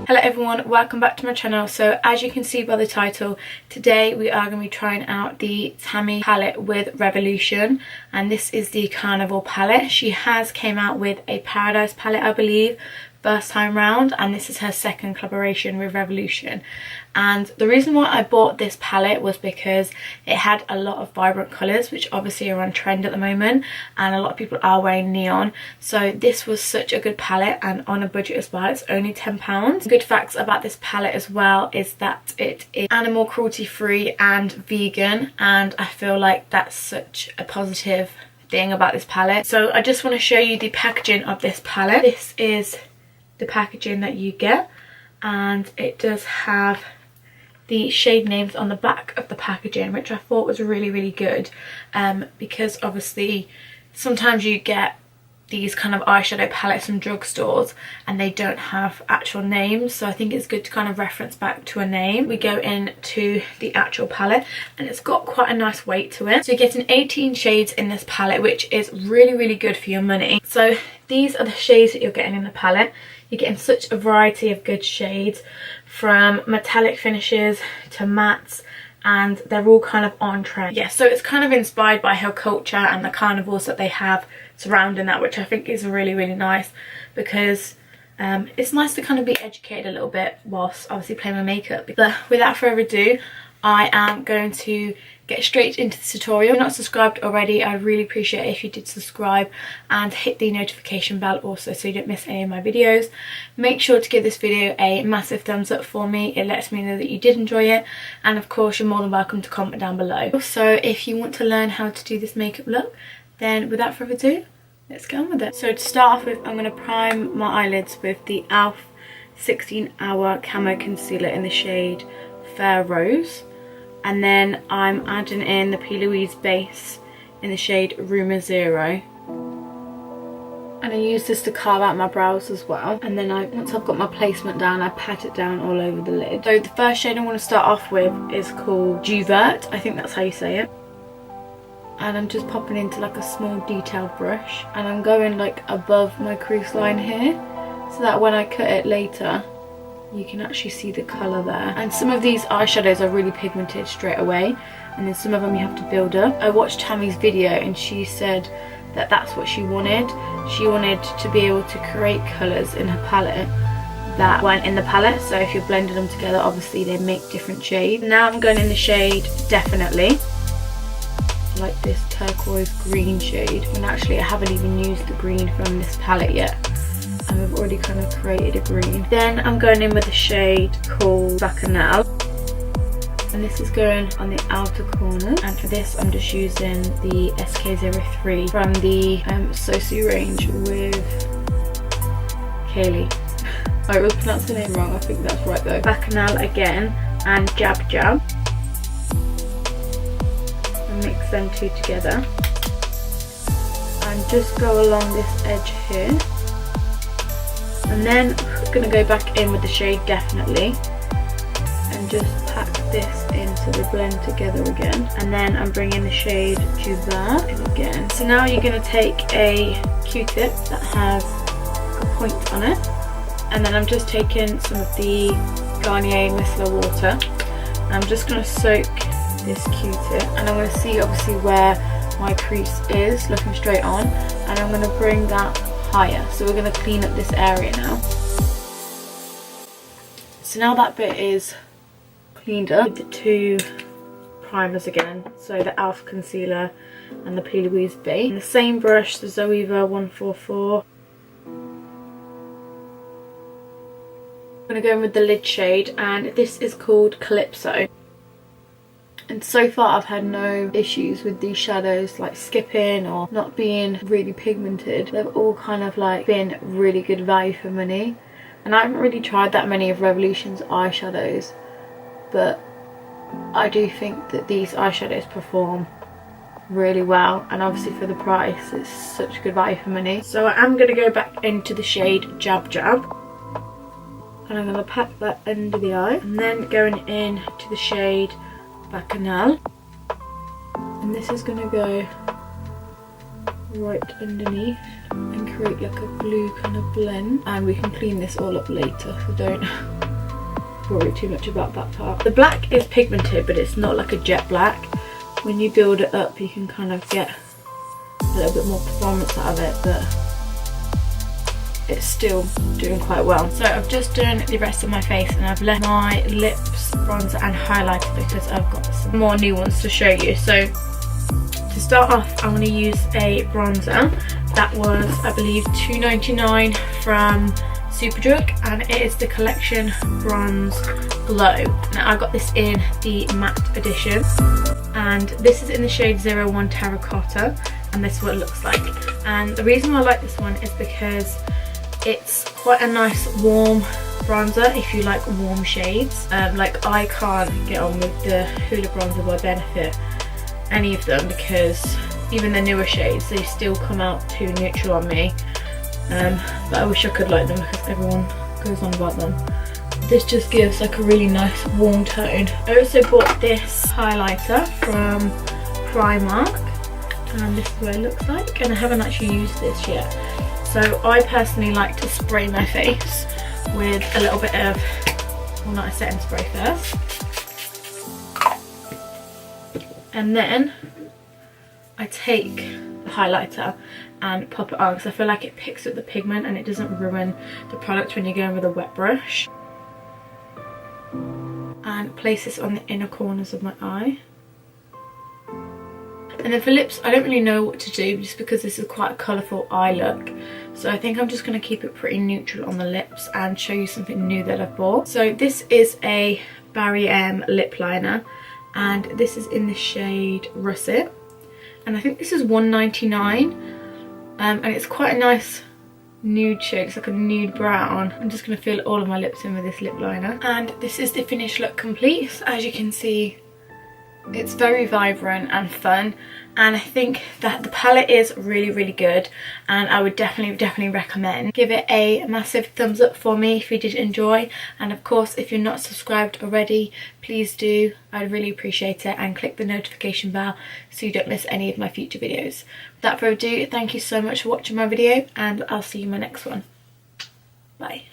Hello everyone, welcome back to my channel. So as you can see by the title, today we are going to be trying out the TAMMI palette with Revolution, and this is the Carnival palette. She has came out with a Paradise palette, I believe, first time round, and this is her second collaboration with Revolution. And the reason why I bought this palette was because it had a lot of vibrant colours, which obviously are on trend at the moment, and a lot of people are wearing neon. So this was such a good palette, and on a budget as well. It's only £10. Good facts about this palette as well is that it is animal cruelty free and vegan, and I feel like that's such a positive thing about this palette. So I just want to show you the packaging of this palette. This is the packaging that you get, and it does have the shade names on the back of the packaging, which I thought was really good, because obviously sometimes you get these kind of eyeshadow palettes from drugstores and they don't have actual names, so I think it's good to kind of reference back to a name. We go into the actual palette and it's got quite a nice weight to it. So you're getting 18 shades in this palette, which is really good for your money. So these are the shades that you're getting in the palette. You're getting such a variety of good shades, from metallic finishes to mattes, and they're all kind of on trend. Yeah, so it's kind of inspired by her culture and the carnivals that they have surrounding that, which I think is really nice, because it's nice to kind of be educated a little bit whilst obviously playing my makeup. But without further ado, I am going to get straight into the tutorial. If you're not subscribed already, I'd really appreciate it if you did subscribe and hit the notification bell also, so you don't miss any of my videos. Make sure to give this video a massive thumbs up for me. It lets me know that you did enjoy it, and of course you're more than welcome to comment down below. So if you want to learn how to do this makeup look, then without further ado, let's get on with it. So to start off with, I'm going to prime my eyelids with the e.l.f. 16 Hour Camo Concealer in the shade Fair Rose. And then I'm adding in the P. Louise base in the shade Rumour Zero. And I use this to carve out my brows as well. And then once I've got my placement down, I pat it down all over the lid. So the first shade I want to start off with is called Juvert. I think that's how you say it. And I'm just popping into like a small detailed brush. And I'm going like above my crease line here, so that when I cut it later, you can actually see the colour there. And some of these eyeshadows are really pigmented straight away, and then some of them you have to build up. I watched Tammy's video and she said that that's what she wanted. She wanted to be able to create colours in her palette that weren't in the palette, so if you're blending them together, obviously they make different shades. Now I'm going in the shade Definitely, like this turquoise green shade, when actually I haven't even used the green from this palette yet, and we've already kind of created a green. Then I'm going in with a shade called Bacchanal, and this is going on the outer corner, and for this I'm just using the SK03 from the Sosu range with Kaylee. I was pronouncing the name wrong, I think that's right though. Bacchanal again, and Jab Jab. And mix them two together, and just go along this edge here. And then I'm going to go back in with the shade Definitely and just pack this into the blend together again. And then I'm bringing the shade Juvert in again. So now you're going to take a Q-tip that has a point on it, and then I'm just taking some of the Garnier Micellar Water, and I'm just going to soak this Q-tip, and I'm going to see obviously where my crease is looking straight on, and I'm going to bring that higher. So we're going to clean up this area now. So now that bit is cleaned up with the two primers again, so the e.l.f. concealer and the P. Louise base. And the same brush, the Zoeva 144. I'm going to go in with the lid shade, and this is called Calypso. And so far I've had no issues with these shadows like skipping or not being really pigmented. They've all kind of like been really good value for money. And I haven't really tried that many of Revolution's eyeshadows, but I do think that these eyeshadows perform really well, and obviously for the price it's such good value for money. So I am going to go back into the shade Jab Jab, and I'm going to pack that under the eye, and then going in to the shade Bacchanal, and this is going to go right underneath and create like a blue kind of blend, and we can clean this all up later, so don't probably too much about that part. The black is pigmented, but it's not like a jet black. When you build it up, you can kind of get a little bit more performance out of it, but it's still doing quite well. So I've just done the rest of my face, and I've left my lips, bronzer and highlighter because I've got some more new ones to show you. So to start off, I'm going to use a bronzer that was, I believe, $2.99 from Superdrug, and it is the Collection Bronze Glow. Now I got this in the matte edition, and this is in the shade 01 Terracotta, and this is what it looks like. And the reason why I like this one is because it's quite a nice warm bronzer if you like warm shades. Like, I can't get on with the Hoola bronzer by Benefit, any of them, because even the newer shades, they still come out too neutral on me. But I wish I could like them because everyone goes on about them. This just gives like a really nice warm tone. I also bought this highlighter from Primark, and this is what it looks like, and I haven't actually used this yet. So I personally like to spray my face with a little bit of, well, not a setting spray first, and then I take the highlighter and pop it on because I feel like it picks up the pigment and it doesn't ruin the product when you're going with a wet brush. And place this on the inner corners of my eye. And then for lips, I don't really know what to do just because this is quite a colourful eye look. So I think I'm just going to keep it pretty neutral on the lips and show you something new that I've bought. So this is a Barry M lip liner, and this is in the shade Russet. And I think this is $1.99. And it's quite a nice nude shade. It's like a nude brown. I'm just going to fill all of my lips in with this lip liner. And this is the finished look complete. So as you can see, it's very vibrant and fun, and I think that the palette is really good, and I would definitely recommend. Give it a massive thumbs up for me if you did enjoy, and of course if you're not subscribed already, please do. I'd really appreciate it, and click the notification bell so you don't miss any of my future videos. Without further ado, thank you so much for watching my video, and I'll see you in my next one. Bye.